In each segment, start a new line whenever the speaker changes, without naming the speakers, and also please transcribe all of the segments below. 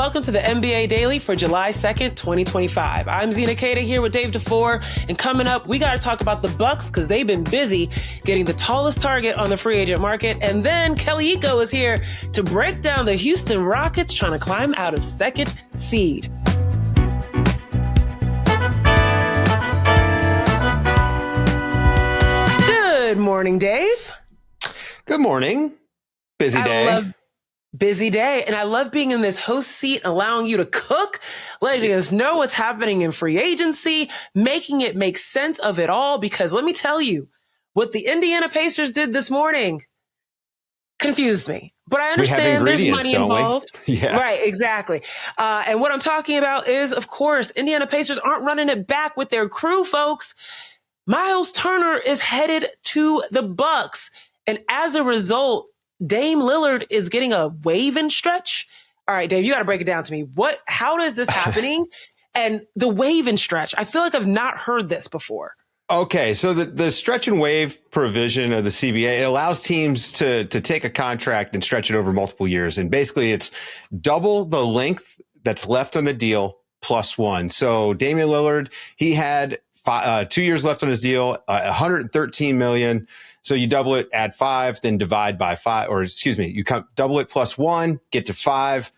welcome to the NBA Daily for July 2nd, 2025. I'm Zena Keita here with Dave DuFour, and coming up, we got to talk about the Bucks because they've been busy getting the tallest target on the free agent market, and then Kelly Eco is here to break down the Houston Rockets trying to climb out of second seed. Good morning, Dave.
Good morning. Busy day.
Busy day. And I love being in this host seat, allowing you to cook, letting us know what's happening in free agency, making it make sense of it all. Because let me tell you, what the Indiana Pacers did this morning confused me. But I understand there's money involved.
Yeah.
Right, exactly. And what I'm talking about is, of course, Indiana Pacers aren't running it back with their crew, folks. Myles Turner is headed to the Bucks. And as a result, Dame Lillard is getting a waiving stretch. All right, Dave, you got to break it down to me. How is this happening? And the waiving stretch, I feel like I've not heard this before.
Okay, so the stretch and waive provision of the CBA, it allows teams to take a contract and stretch it over multiple years. And basically it's double the length that's left on the deal plus one. So Damian Lillard, he had 2 years left on his deal, $113 million. So you double it, add 5, then divide by 5, or excuse me, you double it plus 1, get to 5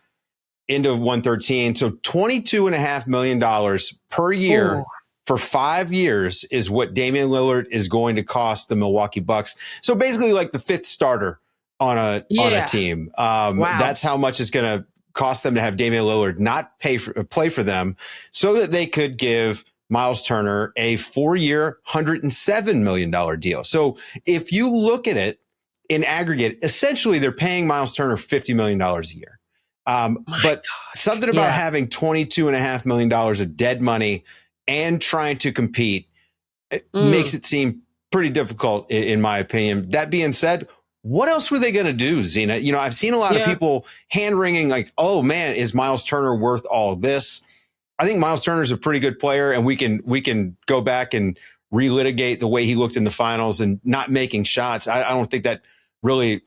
into 113. So $22.5 million per year for 5 years is what Damian Lillard is going to cost the Milwaukee Bucks. So basically like the fifth starter on a team. That's how much it's going to cost them to have Damian Lillard not play for them so that they could give Myles Turner a 4-year, $107 million deal. So if you look at it in aggregate, essentially they're paying Myles Turner $50 million a year. But something about having $22.5 million of dead money and trying to compete makes it seem pretty difficult, in my opinion. That being said, what else were they going to do, Zena? You know, I've seen a lot of people hand-wringing like, oh, man, is Myles Turner worth all of this? I think Myles Turner is a pretty good player, and we can go back and relitigate the way he looked in the finals and not making shots. I don't think that really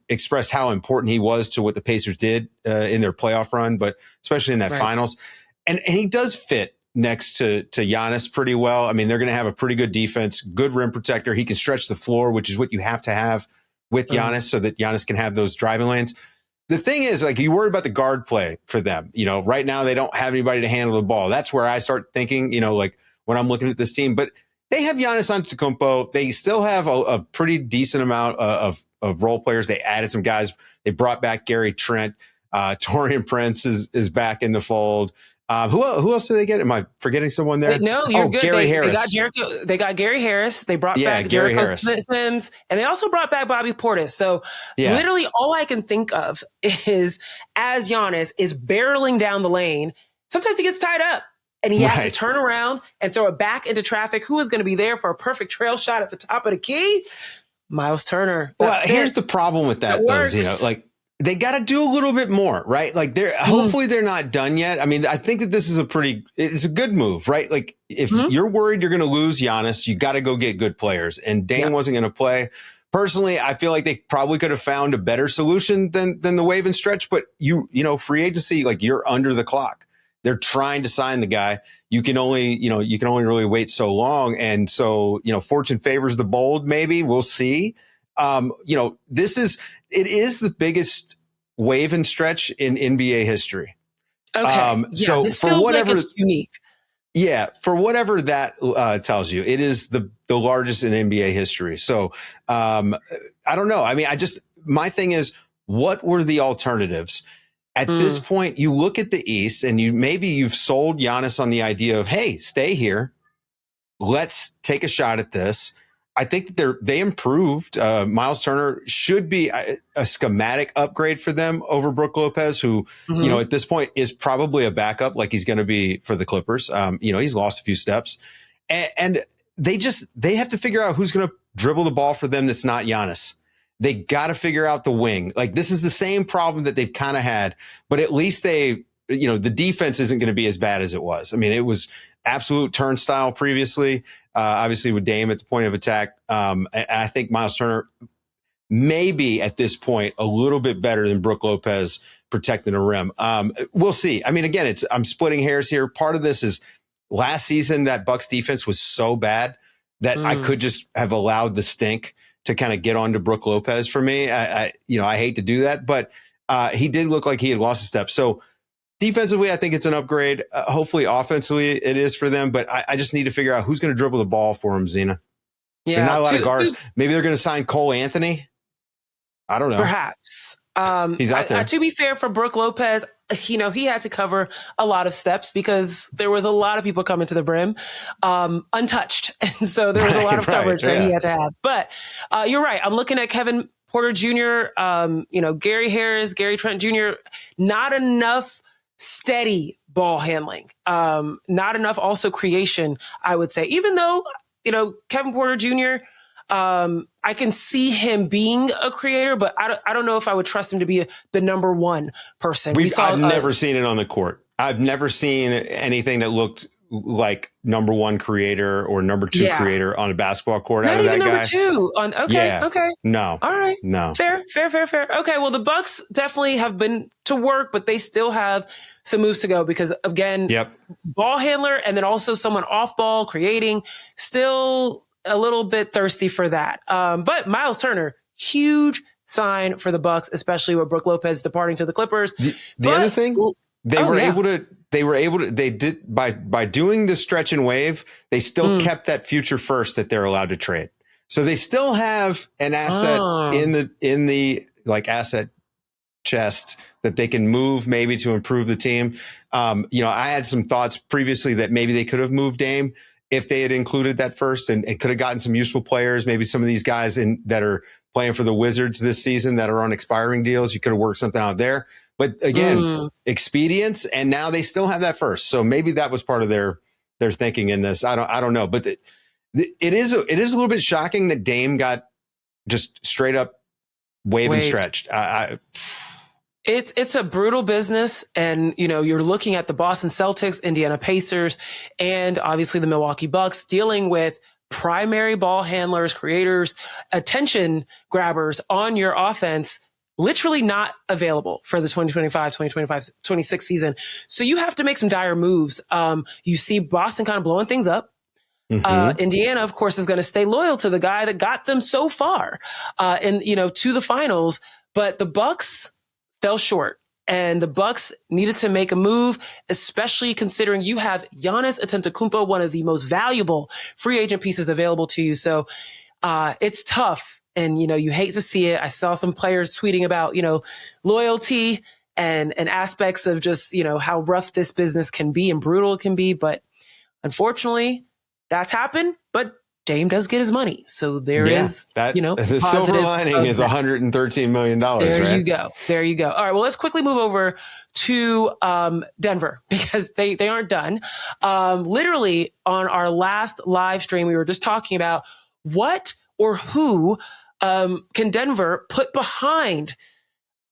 expressed how important he was to what the Pacers did in their playoff run, but especially in that finals. And he does fit next to Jonas pretty well. I mean, they're going to have a pretty good defense, good rim protector. He can stretch the floor, which is what you have to have with Jonas so that Jonas can have those driving lanes. The thing is, like, you worry about the guard play for them. You know, right now they don't have anybody to handle the ball. That's where I start thinking, you know, like when I'm looking at this team. But they have Giannis Antetokounmpo. They still have a pretty decent amount of role players. They added some guys. They brought back Gary Trent. Taurean Prince is back in the fold. Who else did they get? Am I forgetting someone there?
Wait, no, you're good.
Gary Harris.
They got Gary Harris. They brought back Jericho Sims, and they also brought back Bobby Portis. So literally all I can think of is as Giannis is barreling down the lane, sometimes he gets tied up and he has to turn around and throw it back into traffic. Who is going to be there for a perfect trail shot at the top of the key? Myles Turner.
Here's the problem with that though, Zena. Like, they got to do a little bit more, right? Like hopefully they're not done yet. I mean, I think that this is it's a good move, right? Like if you're worried you're going to lose Giannis, you got to go get good players. And Dame wasn't going to play. Personally, I feel like they probably could have found a better solution than the wave and stretch, but you know, free agency, like you're under the clock. They're trying to sign the guy. You can only really wait so long. And so, you know, fortune favors the bold, maybe. We'll see. You know, it is the biggest wave and stretch in NBA history.
Okay.
So
this
for
feels
whatever
like it's unique.
Yeah, for whatever that tells you, it is the largest in NBA history. So I don't know. I mean, my thing is, what were the alternatives? At this point, you look at the East and you've sold Giannis on the idea of, hey, stay here. Let's take a shot at this. I think that they improved. Myles Turner should be a schematic upgrade for them over Brook Lopez, who, you know, at this point is probably a backup like he's going to be for the Clippers. You know, he's lost a few steps. And they have to figure out who's going to dribble the ball for them that's not Giannis. They got to figure out the wing. Like, this is the same problem that they've kind of had, but at least the defense isn't going to be as bad as it was. I mean, it was absolute turnstile previously, obviously with Dame at the point of attack. And I think Myles Turner maybe at this point a little bit better than Brook Lopez protecting the rim. We'll see. I mean, again, I'm splitting hairs here. Part of this is last season that Bucks defense was so bad that I could just have allowed the stink to kind of get onto Brook Lopez for me. I hate to do that, but he did look like he had lost a step. So defensively, I think it's an upgrade. Hopefully offensively it is for them, but I just need to figure out who's going to dribble the ball for him, Zena. Yeah, not a lot of guards. Maybe they're going to sign Cole Anthony. I don't know.
Perhaps.
He's out there.
To be fair for Brook Lopez, he had to cover a lot of steps because there was a lot of people coming to the brim untouched. And so there was a lot of coverage that he had to have. But you're right. I'm looking at Kevin Porter Jr., Gary Harris, Gary Trent Jr., not enough steady ball handling, not enough also creation, I would say, even though, Kevin Porter Jr., I can see him being a creator, but I don't know if I would trust him to be the number one person.
I've never seen it on the court. I've never seen anything that looked like number one creator or number two creator on a basketball court.
Not
out of
even
that
number
guy.
Two. Okay.
No.
All right.
No.
Fair. Okay. Well, the Bucks definitely have been to work, but they still have some moves to go because, again, ball handler and then also someone off ball creating, still a little bit thirsty for that. But Myles Turner, huge sign for the Bucks, especially with Brook Lopez departing to the Clippers.
The other thing, they did by doing the stretch and wave, they still kept that future first that they're allowed to trade. So they still have an asset in the like asset chest that they can move maybe to improve the team. I had some thoughts previously that maybe they could have moved Dame if they had included that first and could have gotten some useful players, maybe some of these guys that are playing for the Wizards this season that are on expiring deals. You could have worked something out there. But again, expedience, and now they still have that first. So maybe that was part of their thinking in this. I don't know. But it is a little bit shocking that Dame got just straight up waived and stretched.
It's a brutal business. And, you're looking at the Boston Celtics, Indiana Pacers, and obviously the Milwaukee Bucks dealing with primary ball handlers, creators, attention grabbers on your offense, literally not available for the 2025-26 season. So you have to make some dire moves. You see Boston kind of blowing things up. Indiana, of course, is going to stay loyal to the guy that got them so far, to the finals. But the Bucks fell short, and the Bucks needed to make a move, especially considering you have Jonas Antetokounmpo, one of the most valuable free agent pieces available to you. So it's tough, and you hate to see it. I saw some players tweeting about loyalty and aspects of just how rough this business can be and brutal it can be. But unfortunately, that's happened. But Dame does get his money. So there is that,
the silver lining is $113 million.
There you go. All right. Well, let's quickly move over to Denver because they aren't done. Literally on our last live stream, we were just talking about what or who can Denver put behind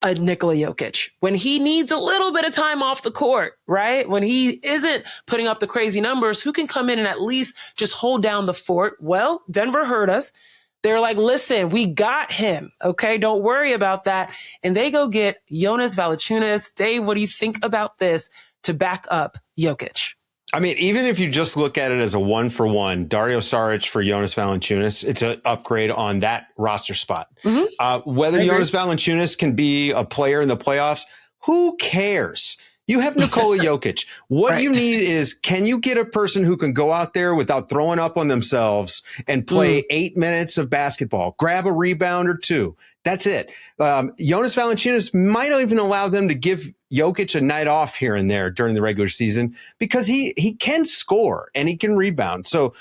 a Nikola Jokic when he needs a little bit of time off the court, right? When he isn't putting up the crazy numbers, who can come in and at least just hold down the fort? Well, Denver heard us. They're like, listen, we got him. Okay. Don't worry about that. And they go get Jonas Valančiūnas. Dave, what do you think about this to back up Jokic?
I mean, even if you just look at it as a 1-for-1, Dario Saric for Jonas Valančiūnas, it's an upgrade on that roster spot. Whether Jonas Valančiūnas can be a player in the playoffs, who cares? You have Nikola Jokic. What you need is, can you get a person who can go out there without throwing up on themselves and play 8 minutes of basketball, grab a rebound or two? That's it. Jonas Valančiūnas might even allow them to give Jokic a night off here and there during the regular season because he can score and he can rebound. So,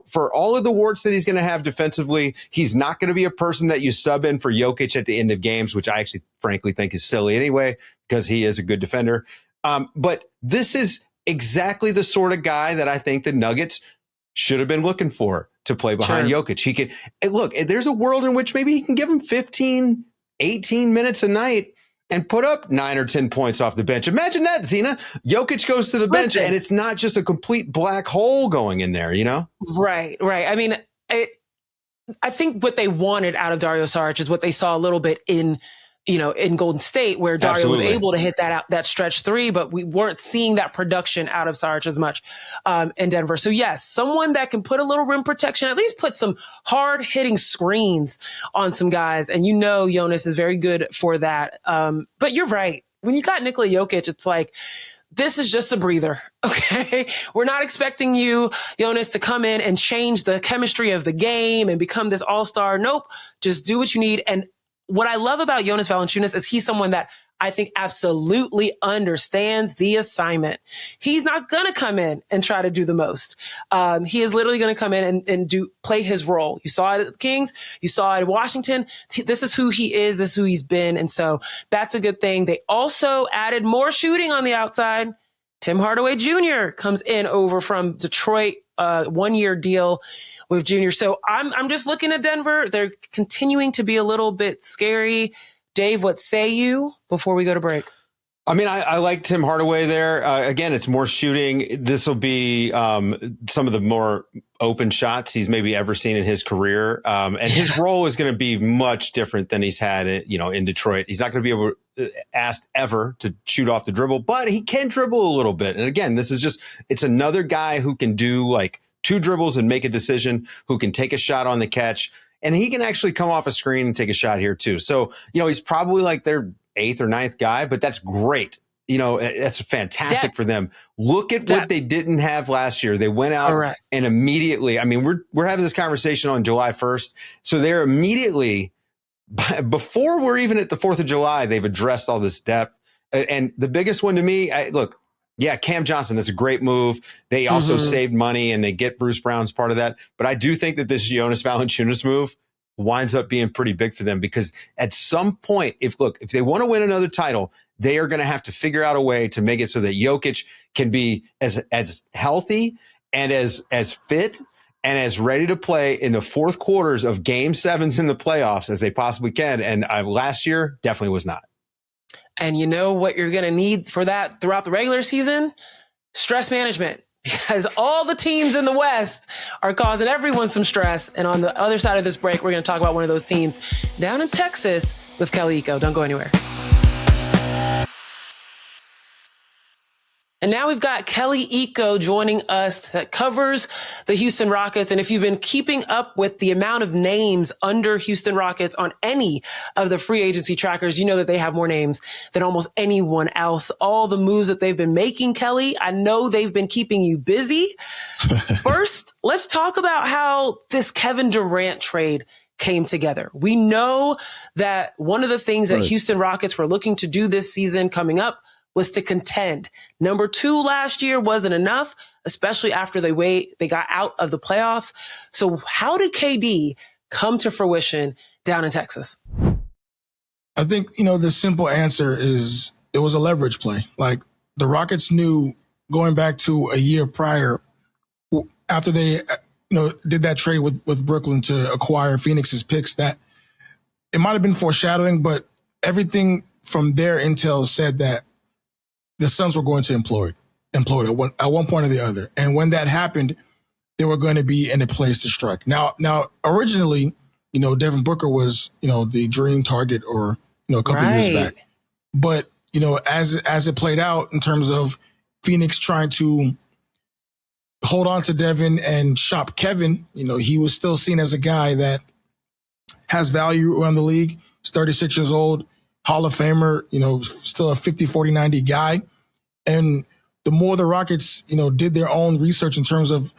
for all of the warts that he's going to have defensively, he's not going to be a person that you sub in for Jokic at the end of games, which I actually frankly think is silly anyway, because he is a good defender. But this is exactly the sort of guy that I think the Nuggets should have been looking for to play behind Jokic. He can look, there's a world in which maybe he can give him 15, 18 minutes a night and put up 9 or 10 points off the bench. Imagine that, Zena. Jokic goes to the bench and it's not just a complete black hole going in there, Right.
I mean, I think what they wanted out of Dario Saric is what they saw a little bit in in Golden State, where Dario
Absolutely.
was able to hit that stretch three, but we weren't seeing that production out of Saric as much in Denver. So yes, someone that can put a little rim protection, at least put some hard hitting screens on some guys. And Jonas is very good for that. But you're right. When you got Nikola Jokic, it's like, this is just a breather, okay? We're not expecting you, Jonas, to come in and change the chemistry of the game and become this all-star. Nope, just do what you need. And what I love about Jonas Valančiūnas is he's someone that I think absolutely understands the assignment. He's not going to come in and try to do the most. He is literally going to come in and play his role. You saw it at the Kings. You saw it at Washington. This is who he is. This is who he's been. And so that's a good thing. They also added more shooting on the outside. Tim Hardaway Jr. comes in over from Detroit, 1-year deal with Jr. So I'm just looking at Denver. They're continuing to be a little bit scary. Dave, what say you before we go to break?
I mean, I like Tim Hardaway there. Again, it's more shooting. This will be some of the more open shots he's maybe ever seen in his career. And his role is going to be much different than he's had, in Detroit. He's not going to be able asked ever to shoot off the dribble, but he can dribble a little bit. And again, it's another guy who can do like 2 dribbles and make a decision, who can take a shot on the catch. And he can actually come off a screen and take a shot here too. So, he's probably like their 8th or 9th guy, but that's great. That's fantastic for them. Look at what they didn't have last year. They went out and immediately, I mean, we're having this conversation on July 1st. So they're immediately, before we're even at the 4th of July, they've addressed all this depth. And the biggest one to me, Cam Johnson, that's a great move. They also saved money and they get Bruce Brown's part of that. But I do think that this Jonas Valančiūnas move winds up being pretty big for them, because at some point, if they want to win another title, they are going to have to figure out a way to make it so that Jokic can be as healthy and as fit and as ready to play in the fourth quarters of game 7s in the playoffs as they possibly can. And last year definitely was not.
And you know what you're going to need for that throughout the regular season? Stress management. Because all the teams in the West are causing everyone some stress. And on the other side of this break, we're going to talk about one of those teams down in Texas with Kelly Iko. Don't go anywhere. And now we've got Kelly Iko joining us that covers the Houston Rockets. And if you've been keeping up with the amount of names under Houston Rockets on any of the free agency trackers, you know that they have more names than almost anyone else. All the moves that they've been making, Kelly, I know they've been keeping you busy. First, let's talk about how this Kevin Durant trade came together. We know that one of the things that Houston Rockets were looking to do this season coming up was to contend. Number 2 last year wasn't enough, especially after they got out of the playoffs. So how did KD come to fruition down in Texas?
I think, the simple answer is it was a leverage play. Like, the Rockets knew going back to a year prior, after they did that trade with Brooklyn to acquire Phoenix's picks, that it might have been foreshadowing, but everything from their intel said that the Suns were going to implode at one point or the other. And when that happened, they were going to be in a place to strike. Now, originally, Devin Booker was, the dream target or, a couple years back. But, as it played out in terms of Phoenix trying to hold on to Devin and shop Kevin, he was still seen as a guy that has value around the league. He's 36 years old, Hall of Famer, still a 50, 40, 90 guy. And the more the Rockets, did their own research in terms of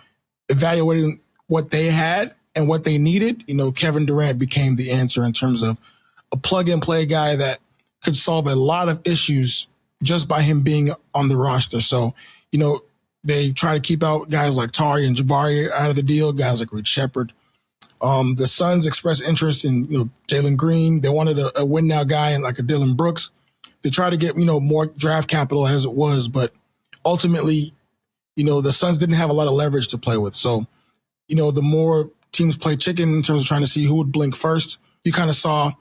evaluating what they had and what they needed, Kevin Durant became the answer in terms of a plug-and-play guy that could solve a lot of issues just by him being on the roster. So, they try to keep out guys like Tari and Jabari out of the deal, guys like Reed Shepard. The Suns expressed interest in, Jalen Green. They wanted a win-now guy and like a Dylan Brooks. They tried to get, more draft capital as it was, but ultimately, the Suns didn't have a lot of leverage to play with. So, the more teams play chicken in terms of trying to see who would blink first, you kind of saw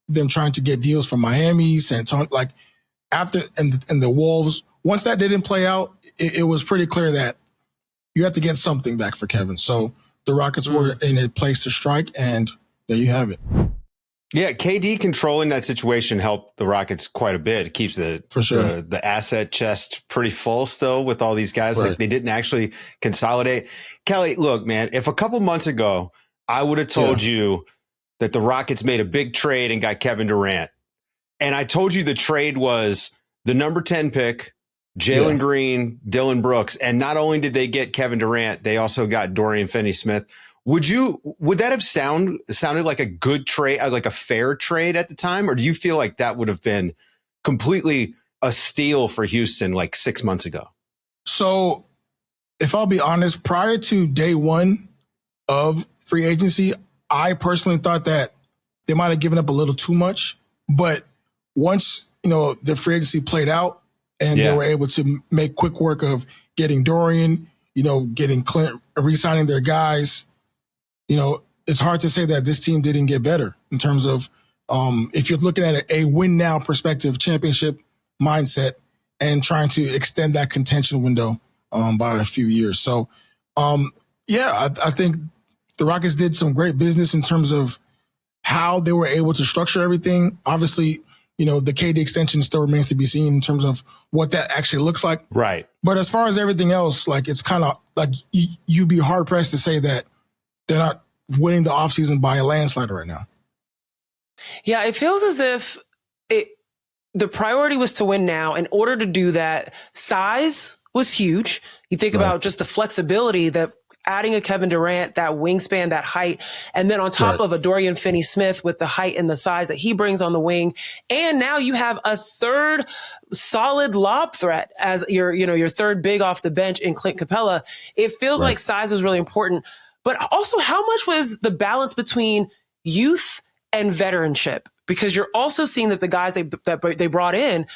them trying to get deals from Miami, San Antonio, and the Wolves. Once that didn't play out, it was pretty clear that you had to get something back for Kevin. So the Rockets were in a place to strike, and there you have it.
Yeah, KD controlling that situation helped the Rockets quite a bit. It keeps the asset chest pretty full still with all these guys.
Right.
Like they didn't actually consolidate. Kelly, look, man, if a couple months ago I would have told you that the Rockets made a big trade and got Kevin Durant, and I told you the trade was the number 10 pick, Jalen Green, Dillon Brooks, and not only did they get Kevin Durant, they also got Dorian Finney-Smith. Would that have sounded like a good trade, like a fair trade at the time? Or do you feel like that would have been completely a steal for Houston like 6 months ago?
So if I'll be honest, prior to day one of free agency, I personally thought that they might have given up a little too much. But once, the free agency played out and they were able to make quick work of getting Dorian, getting Clint, re-signing their guys, it's hard to say that this team didn't get better in terms of if you're looking at a win now perspective, championship mindset, and trying to extend that contention window by a few years. So, I think the Rockets did some great business in terms of how they were able to structure everything. Obviously, the KD extension still remains to be seen in terms of what that actually looks like.
Right.
But as far as everything else, like it's kind of like you'd be hard pressed to say that they're not winning the offseason by a landslide right now.
Yeah, it feels as if the priority was to win now. In order to do that, size was huge. You think about just the flexibility that adding a Kevin Durant, that wingspan, that height, and then on top of a Dorian Finney-Smith with the height and the size that he brings on the wing. And now you have a third solid lob threat as your third big off the bench in Clint Capella. It feels like size was really important. But also, how much was the balance between youth and veteranship? Because you're also seeing that the guys they brought in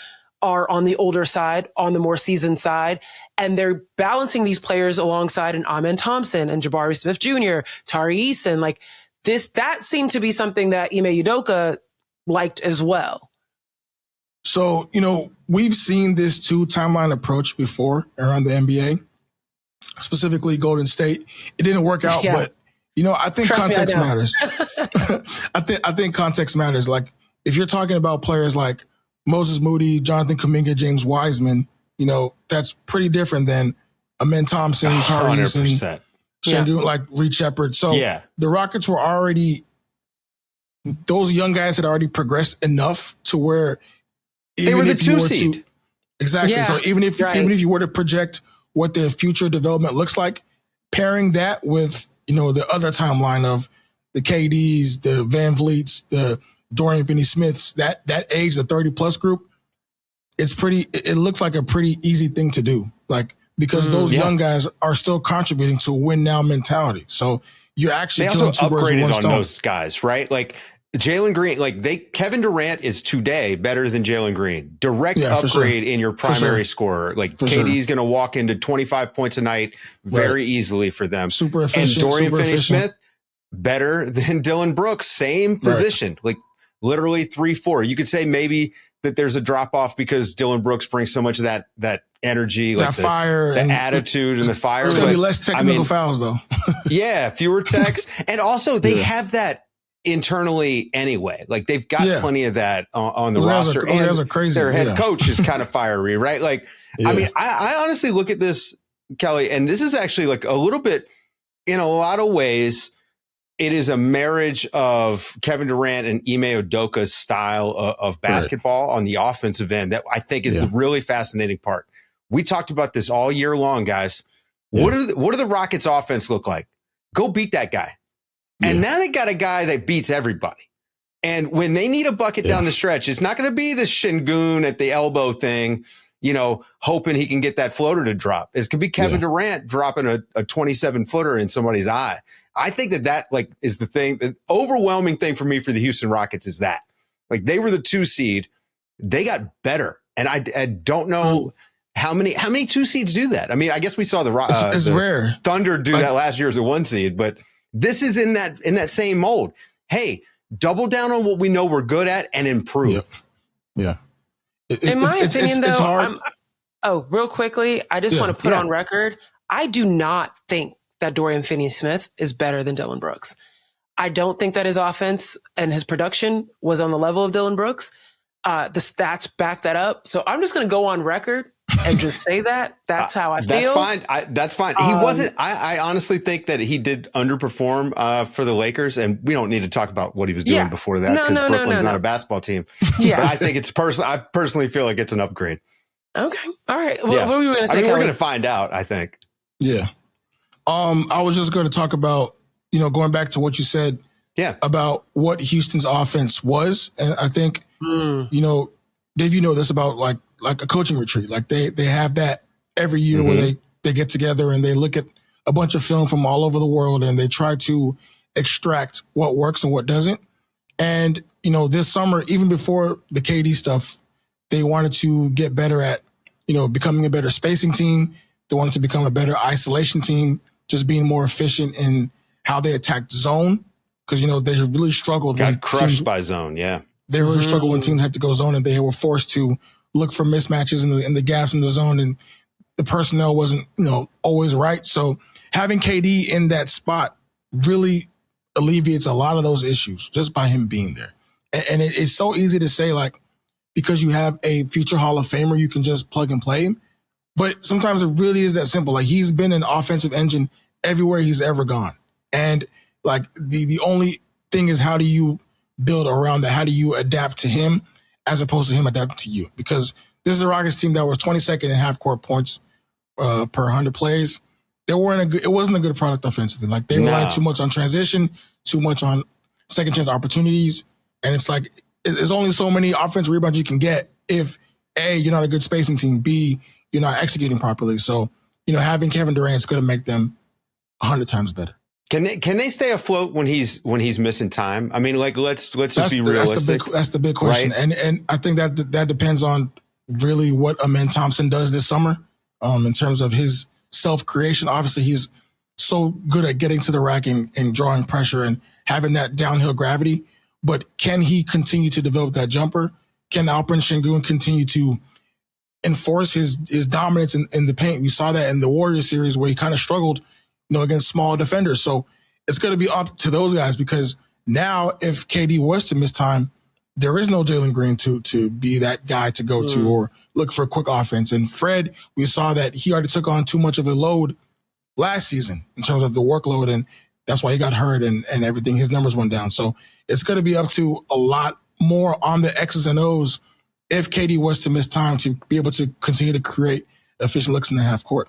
are on the older side, on the more seasoned side, and they're balancing these players alongside an Amen Thompson and Jabari Smith Jr., Tari Eason. Like that seemed to be something that Ime Udoka liked as well.
So, we've seen this two-timeline approach before around the NBA. Specifically Golden State. It didn't work out, but I think context matters. I think context matters. Like if you're talking about players like Moses Moody, Jonathan Kuminga, James Wiseman, that's pretty different than Amen Thompson, Tari Eason, like Reed Shepard. So the Rockets were already, those young guys had already progressed enough to where
they were the 2 seed.
Exactly. Yeah, so even if you were to project what their future development looks like, pairing that with, the other timeline of the KDs, the Van Vliets, the Dorian Finney-Smiths, that age, the 30-plus group, it looks like a pretty easy thing to do. Like, because those young guys are still contributing to a win-now mentality. So you're actually
killing two birds with one stone. Those guys, right? Like, Jalen Green, Kevin Durant is today better than Jalen Green. Direct upgrade in your primary scorer. Like KD's going to walk into 25 points a night very easily for them.
Super efficient.
And Dorian Finney-Smith, better than Dillon Brooks. Same position, like literally 3-4. You could say maybe that there's a drop off because Dillon Brooks brings so much of that energy, like
that fire,
the attitude and the fire.
There's going to be less technical fouls though.
Fewer techs. And also they have that internally anyway. Like they've got plenty of that on the roster.
Those are crazy.
Their head coach is kind of fiery, right? Like, I mean, I honestly look at this, Kelly, and this is actually like a little bit, in a lot of ways, it is a marriage of Kevin Durant and Ime Udoka's style of basketball on the offensive end that I think is the really fascinating part. We talked about this all year long, guys. What do the Rockets offense look like? Go beat that guy. And now they got a guy that beats everybody. And when they need a bucket down the stretch, it's not going to be the Şengün at the elbow thing, hoping he can get that floater to drop. It's going to be Kevin Durant dropping a 27-footer in somebody's eye. I think that is the thing. The overwhelming thing for me for the Houston Rockets is that. Like, they were the 2 seed. They got better. And I don't know how many 2 seeds do that. I mean, I guess we saw
it's rare.
Thunder do that last year as a 1 seed, but this is in that same mold. Hey, double down on what we know we're good at and improve.
Yeah.
In my opinion, though,
it's hard.
Real quickly, I just want to put on record, I do not think that Dorian Finney-Smith is better than Dillon Brooks. I don't think that his offense and his production was on the level of Dillon Brooks. The stats back that up. So I'm just going to go on record and just say that. That's how I feel.
That's fine. He wasn't. I honestly think that he did underperform for the Lakers, and we don't need to talk about what he was doing before that because Brooklyn's not a basketball team. Yeah, but I think it's personal. I personally feel like it's an upgrade.
Okay, all right. What were we going to say?
I mean, we're going to find out. I think.
Yeah. I was just going to talk about going back to what you said.
Yeah.
About what Houston's offense was, and I think Dave, this about like a coaching retreat. Like they have that every year where they get together and they look at a bunch of film from all over the world and they try to extract what works and what doesn't. And this summer, even before the KD stuff, they wanted to get better at becoming a better spacing team. They wanted to become a better isolation team, just being more efficient in how they attacked zone. Because, they really struggled.
Got crushed by zone, yeah.
They really struggled when teams had to go zone and they were forced to look for mismatches in the gaps in the zone and the personnel wasn't, always right. So having KD in that spot really alleviates a lot of those issues just by him being there. And it's so easy to say, like, because you have a future Hall of Famer, you can just plug and play him. But sometimes it really is that simple. Like, he's been an offensive engine everywhere he's ever gone. And like the only thing is, how do you build around that? How do you adapt to him as opposed to him adapting to you? Because this is a Rockets team that was 22nd in half-court points per 100 plays. It wasn't a good product offensively. Like, they relied too much on transition, too much on second chance opportunities. And it's like, there's only so many offensive rebounds you can get if A, you're not a good spacing team, B, you're not executing properly. So, having Kevin Durant is going to make them 100 times better.
Can they stay afloat when he's missing time? I mean, like, let's just be realistic.
That's the big question, right? And I think that depends on really what Amen Thompson does this summer, in terms of his self creation. Obviously, he's so good at getting to the rack and drawing pressure and having that downhill gravity. But can he continue to develop that jumper? Can Alperen Şengün continue to enforce his dominance in the paint? We saw that in the Warriors series where he kind of struggled, against small defenders. So it's going to be up to those guys, because now if KD was to miss time, there is no Jalen Green to be that guy to go to or look for a quick offense. And Fred, we saw that he already took on too much of a load last season in terms of the workload, and that's why he got hurt and everything. His numbers went down. So it's going to be up to a lot more on the X's and O's if KD was to miss time to be able to continue to create efficient looks in the half court.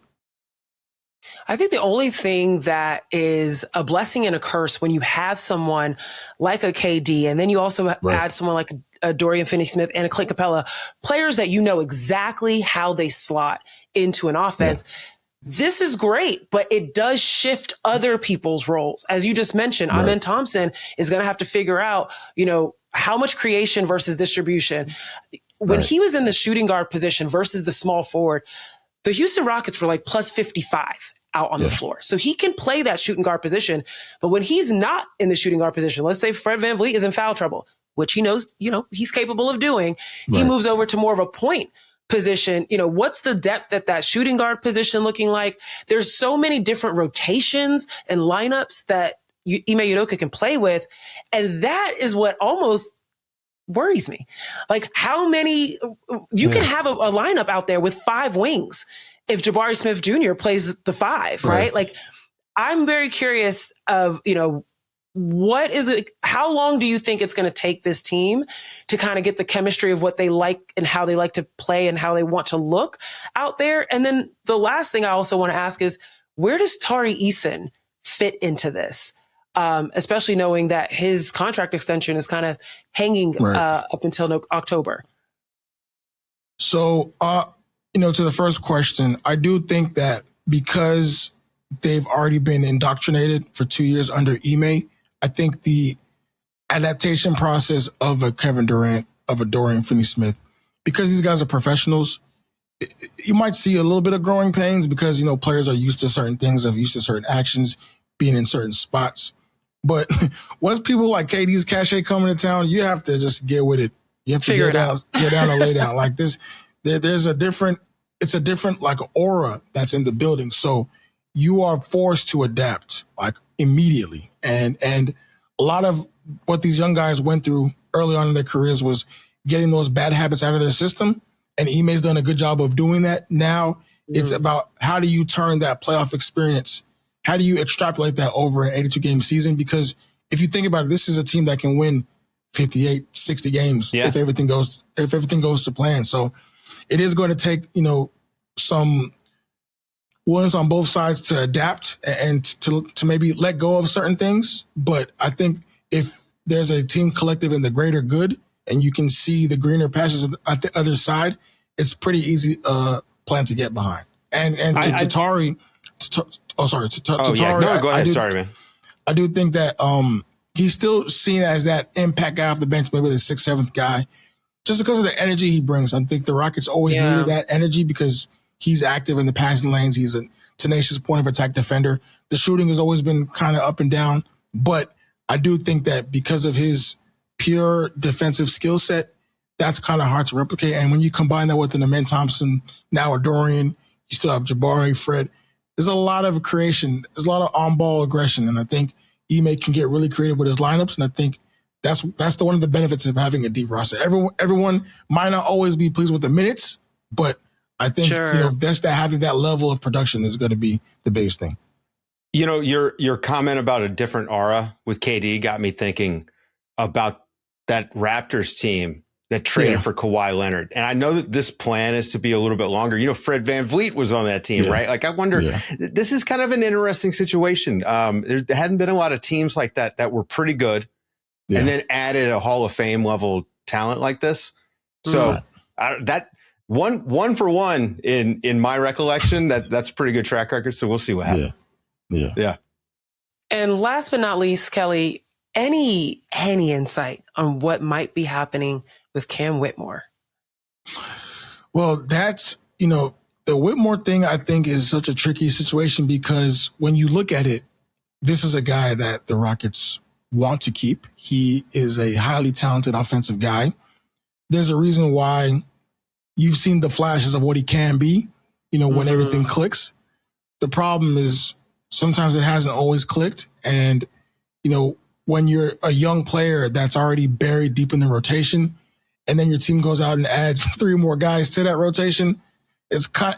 I think the only thing that is a blessing and a curse when you have someone like a KD, and then you also add someone like a Dorian Finney-Smith and a Clint Capella, players that exactly how they slot into an offense. Yeah. This is great, but it does shift other people's roles. As you just mentioned, Amen Thompson is going to have to figure out, how much creation versus distribution. When he was in the shooting guard position versus the small forward, the Houston Rockets were like plus 55 out on the floor. So he can play that shooting guard position. But when he's not in the shooting guard position, let's say Fred VanVleet is in foul trouble, which he knows, he's capable of doing. He moves over to more of a point position. What's the depth at that shooting guard position looking like? There's so many different rotations and lineups that Ime Udoka can play with. And that is what almost worries me. Like, how many you can have a lineup out there with 5 wings if Jabari Smith Jr. plays the 5, right? Like, I'm very curious of, what is it? How long do you think it's going to take this team to kind of get the chemistry of what they like and how they like to play and how they want to look out there? And then the last thing I also want to ask is, where does Tari Eason fit into this? Especially knowing that his contract extension is kind of hanging up until October.
So, to the first question, I do think that because they've already been indoctrinated for 2 years under Ime, I think the adaptation process of a Kevin Durant, of a Dorian Finney-Smith, because these guys are professionals, you might see a little bit of growing pains because, players are used to certain things, are used to certain actions, being in certain spots. But once people like KD's cachet coming to town, you have to just get with it. You have to get down and lay down. Like this, it's a different like aura that's in the building. So you are forced to adapt like immediately. And a lot of what these young guys went through early on in their careers was getting those bad habits out of their system. And Ime's done a good job of doing that. Now it's about how do you turn that playoff experience? How do you extrapolate that over an 82-game season? Because if you think about it, this is a team that can win 58, 60 games if everything goes to plan. So it is going to take, some willingness on both sides to adapt and to maybe let go of certain things. But I think if there's a team collective in the greater good and you can see the greener pastures at the other side, it's pretty easy plan to get behind. And Tatari,
No, go ahead. Sorry, man.
I do think that he's still seen as that impact guy off the bench, maybe the 6th, 7th guy, just because of the energy he brings. I think the Rockets always needed that energy because he's active in the passing lanes. He's a tenacious point of attack defender. The shooting has always been kind of up and down, but I do think that because of his pure defensive skill set, that's kind of hard to replicate. And when you combine that with an Amen Thompson, now a Dorian, you still have Jabari, Fred. There's a lot of creation. There's a lot of on-ball aggression, and I think Ime can get really creative with his lineups, and I think that's one of the benefits of having a deep roster. Everyone might not always be pleased with the minutes, but I think that's that having that level of production is going to be the biggest thing.
Your comment about a different aura with KD got me thinking about that Raptors team that traded for Kawhi Leonard. And I know that this plan is to be a little bit longer. Fred VanVleet was on that team, right? Like, I wonder, this is kind of an interesting situation. There hadn't been a lot of teams like that were pretty good and then added a Hall of Fame level talent like this. So that one for one in my recollection, that's a pretty good track record. So we'll see what happens. Yeah.
And last but not least, Kelly, any insight on what might be happening with Cam Whitmore?
Well, that's, the Whitmore thing I think is such a tricky situation because when you look at it, this is a guy that the Rockets want to keep. He is a highly talented offensive guy. There's a reason why you've seen the flashes of what he can be, when everything clicks. The problem is sometimes it hasn't always clicked. And, when you're a young player that's already buried deep in the rotation, and then your team goes out and adds 3 more guys to that rotation,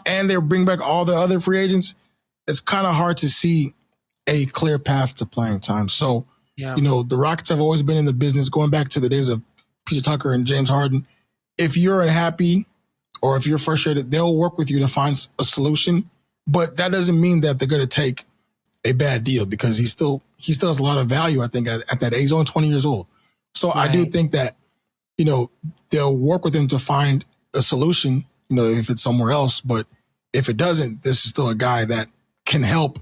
and they bring back all the other free agents, it's kind of hard to see a clear path to playing time. So, the Rockets have always been in the business, going back to the days of PJ Tucker and James Harden. If you're unhappy or if you're frustrated, they'll work with you to find a solution. But that doesn't mean that they're going to take a bad deal because he still has a lot of value, I think, at that age. He's only 20 years old. So I do think that, they'll work with him to find a solution, if it's somewhere else. But if it doesn't, this is still a guy that can help.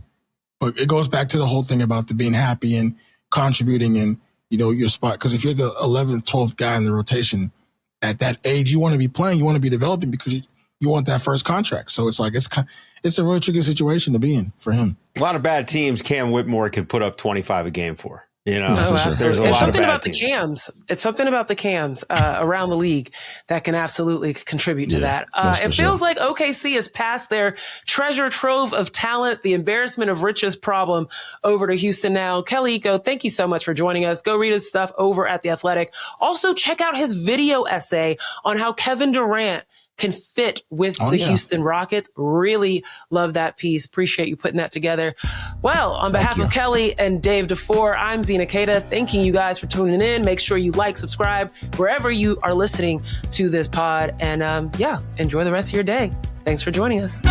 But it goes back to the whole thing about the being happy and contributing and, your spot. Because if you're the 11th, 12th guy in the rotation at that age, you want to be playing, you want to be developing because you want that first contract. So it's like, it's a really tricky situation to be in for him.
A lot of bad teams Cam Whitmore can put up 25 a game for.
There's it's something about the cams. It's something about the cams around the league that can absolutely contribute to that. It feels like OKC has passed their treasure trove of talent, the embarrassment of riches problem over to Houston now. Kelly Eco, thank you so much for joining us. Go read his stuff over at The Athletic. Also, check out his video essay on how Kevin Durant can fit with the Houston Rockets. Really love that piece. Appreciate you putting that together. Well, on behalf of Kelly and Dave DuFour, I'm Zena Keita. Thanking you guys for tuning in. Make sure you like, subscribe, wherever you are listening to this pod. And enjoy the rest of your day. Thanks for joining us.